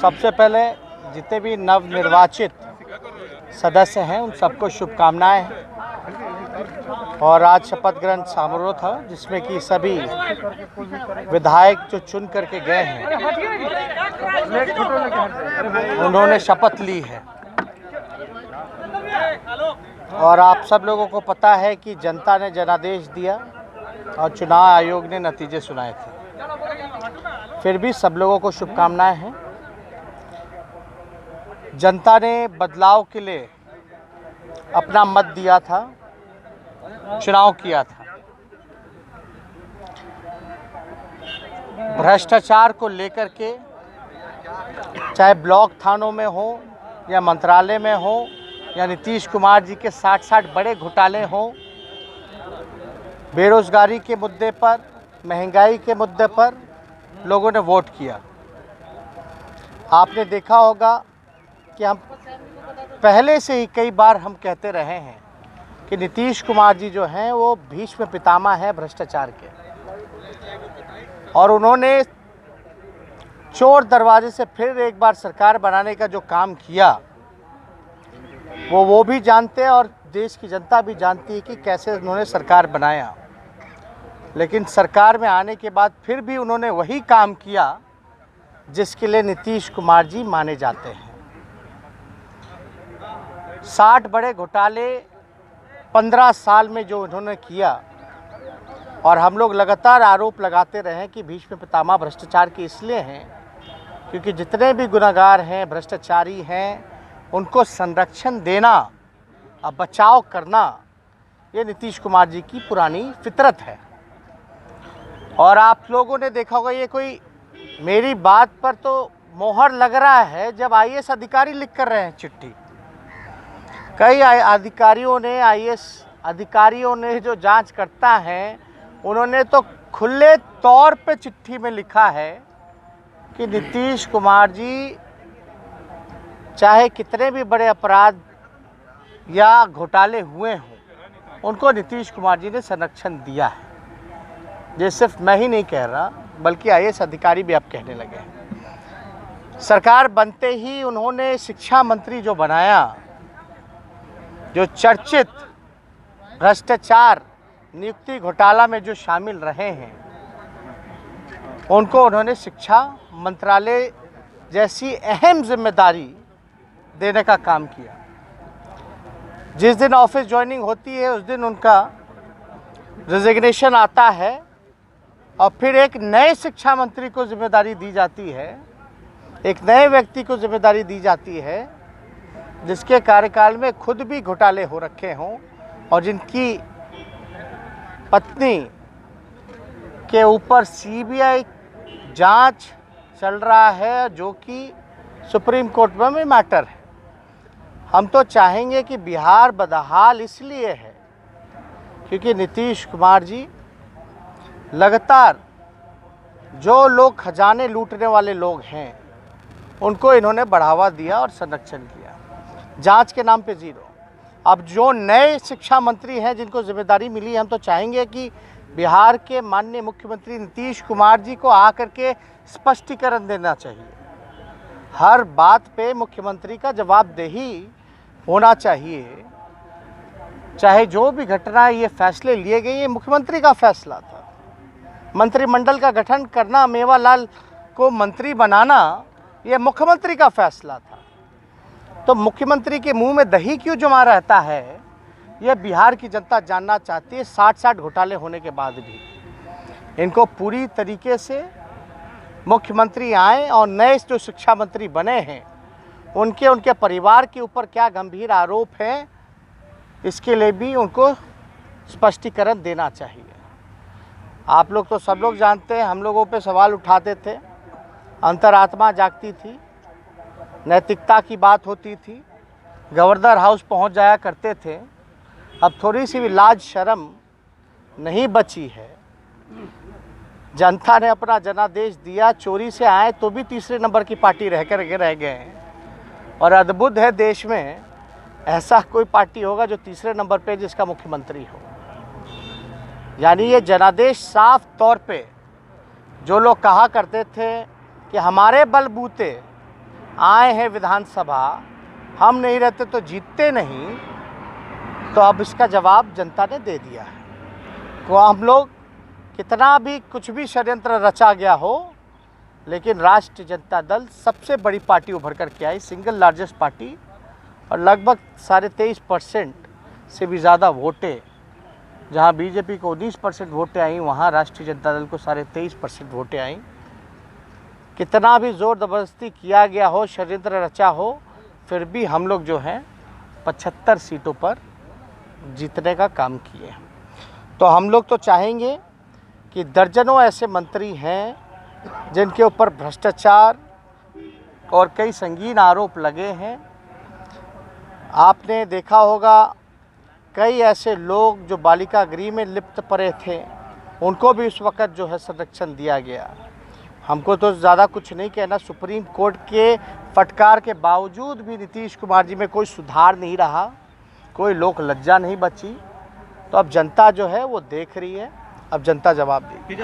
सबसे पहले जितने भी नवनिर्वाचित सदस्य हैं उन सबको शुभकामनाएं हैं। और आज शपथ ग्रहण समारोह था जिसमें कि सभी विधायक जो चुन करके गए हैं उन्होंने शपथ ली है। और आप सब लोगों को पता है कि जनता ने जनादेश दिया और चुनाव आयोग ने नतीजे सुनाए थे। फिर भी सब लोगों को शुभकामनाएं हैं। जनता ने बदलाव के लिए अपना मत दिया था, चुनाव किया था। भ्रष्टाचार को लेकर के चाहे ब्लॉक थानों में हो या मंत्रालय में हो या नीतीश कुमार जी के 60 बड़े घोटाले हों, बेरोजगारी के मुद्दे पर, महंगाई के मुद्दे पर लोगों ने वोट किया। आपने देखा होगा कि हम पहले से ही कई बार हम कहते रहे हैं कि नीतीश कुमार जी जो हैं वो भीष्म पितामह है भ्रष्टाचार के, और उन्होंने चोर दरवाजे से फिर एक बार सरकार बनाने का जो काम किया वो भी जानते हैं और देश की जनता भी जानती है कि कैसे उन्होंने सरकार बनाया। लेकिन सरकार में आने के बाद फिर भी उन्होंने वही काम किया जिसके लिए नीतीश कुमार जी माने जाते हैं। 60 बड़े घोटाले 15 साल में जो उन्होंने किया, और हम लोग लगातार आरोप लगाते रहे कि भीष्म पितामह भ्रष्टाचार के इसलिए हैं क्योंकि जितने भी गुनाहगार हैं, भ्रष्टाचारी हैं, उनको संरक्षण देना और बचाव करना ये नीतीश कुमार जी की पुरानी फितरत है। और आप लोगों ने देखा होगा, ये कोई मेरी बात पर तो मोहर लग रहा है जब आईएएस अधिकारी लिख कर रहे हैं चिट्ठी। कई अधिकारियों ने, आईएएस अधिकारियों ने जो जांच करता है उन्होंने तो खुले तौर पे चिट्ठी में लिखा है कि नीतीश कुमार जी चाहे कितने भी बड़े अपराध या घोटाले हुए हों, उनको नीतीश कुमार जी ने संरक्षण दिया है। ये सिर्फ मैं ही नहीं कह रहा बल्कि आईएएस अधिकारी भी अब कहने लगे हैं। सरकार बनते ही उन्होंने शिक्षा मंत्री जो बनाया, जो चर्चित भ्रष्टाचार नियुक्ति घोटाला में जो शामिल रहे हैं, उनको उन्होंने शिक्षा मंत्रालय जैसी अहम जिम्मेदारी देने का काम किया। जिस दिन ऑफिस ज्वाइनिंग होती है उस दिन उनका रिजिग्नेशन आता है और फिर एक नए शिक्षा मंत्री को जिम्मेदारी दी जाती है, एक नए व्यक्ति को जिम्मेदारी दी जाती है जिसके कार्यकाल में खुद भी घोटाले हो रखे हों और जिनकी पत्नी के ऊपर सीबीआई जांच चल रहा है जो कि सुप्रीम कोर्ट में मैटर है। हम तो चाहेंगे कि बिहार बदहाल इसलिए है क्योंकि नीतीश कुमार जी लगातार जो लोग खजाने लूटने वाले लोग हैं उनको इन्होंने बढ़ावा दिया और संरक्षण किया। जांच के नाम पे जीरो। अब जो नए शिक्षा मंत्री हैं जिनको जिम्मेदारी मिली, हम तो चाहेंगे कि बिहार के माननीय मुख्यमंत्री नीतीश कुमार जी को आकर के स्पष्टीकरण देना चाहिए। हर बात पे मुख्यमंत्री का जवाबदेही होना चाहिए। चाहे जो भी घटना, ये फैसले लिए गए, ये मुख्यमंत्री का फैसला था। मंत्रिमंडल का गठन करना, मेवालाल को मंत्री बनाना, ये मुख्यमंत्री का फैसला था। तो मुख्यमंत्री के मुंह में दही क्यों जमा रहता है, यह बिहार की जनता जानना चाहती है। 60 घोटाले होने के बाद भी इनको पूरी तरीके से मुख्यमंत्री आए और नए जो शिक्षा मंत्री बने हैं उनके परिवार के ऊपर क्या गंभीर आरोप हैं, इसके लिए भी उनको स्पष्टीकरण देना चाहिए। आप लोग तो सब लोग जानते हैं, हम लोगों पे सवाल उठाते थे, अंतरात्मा जागती थी, नैतिकता की बात होती थी, गवर्नर हाउस पहुंच जाया करते थे। अब थोड़ी सी भी लाज शर्म नहीं बची है। जनता ने अपना जनादेश दिया, चोरी से आए तो भी तीसरे नंबर की पार्टी रह गए हैं। और अद्भुत है, देश में ऐसा कोई पार्टी होगा जो तीसरे नंबर पे जिसका मुख्यमंत्री हो। यानी ये जनादेश साफ तौर पे जो लोग कहा करते थे कि हमारे बलबूते आए हैं विधानसभा, हम नहीं रहते तो जीतते नहीं, तो अब इसका जवाब जनता ने दे दिया है। तो हम लोग कितना भी कुछ भी षड्यंत्र रचा गया हो, लेकिन राष्ट्रीय जनता दल सबसे बड़ी पार्टी उभर कर के आई, सिंगल लार्जेस्ट पार्टी, और लगभग 23.5% से भी ज़्यादा वोटें, जहां बीजेपी को 19% वोटें आई, वहां राष्ट्रीय जनता दल को 23.5% वोटें आई। कितना भी ज़ोर ज़बरदस्ती किया गया हो, षड्यंत्र रचा हो, फिर भी हम लोग जो हैं 75 सीटों पर जीतने का काम किए। तो हम लोग तो चाहेंगे कि दर्जनों ऐसे मंत्री हैं जिनके ऊपर भ्रष्टाचार और कई संगीन आरोप लगे हैं। आपने देखा होगा कई ऐसे लोग जो बालिका गृह में लिप्त पड़े थे, उनको भी उस वक़्त जो है संरक्षण दिया गया। हमको तो ज़्यादा कुछ नहीं कहना, सुप्रीम कोर्ट के फटकार के बावजूद भी नीतीश कुमार जी में कोई सुधार नहीं रहा, कोई लोक लज्जा नहीं बची। तो अब जनता जो है वो देख रही है, अब जनता जवाब देगी।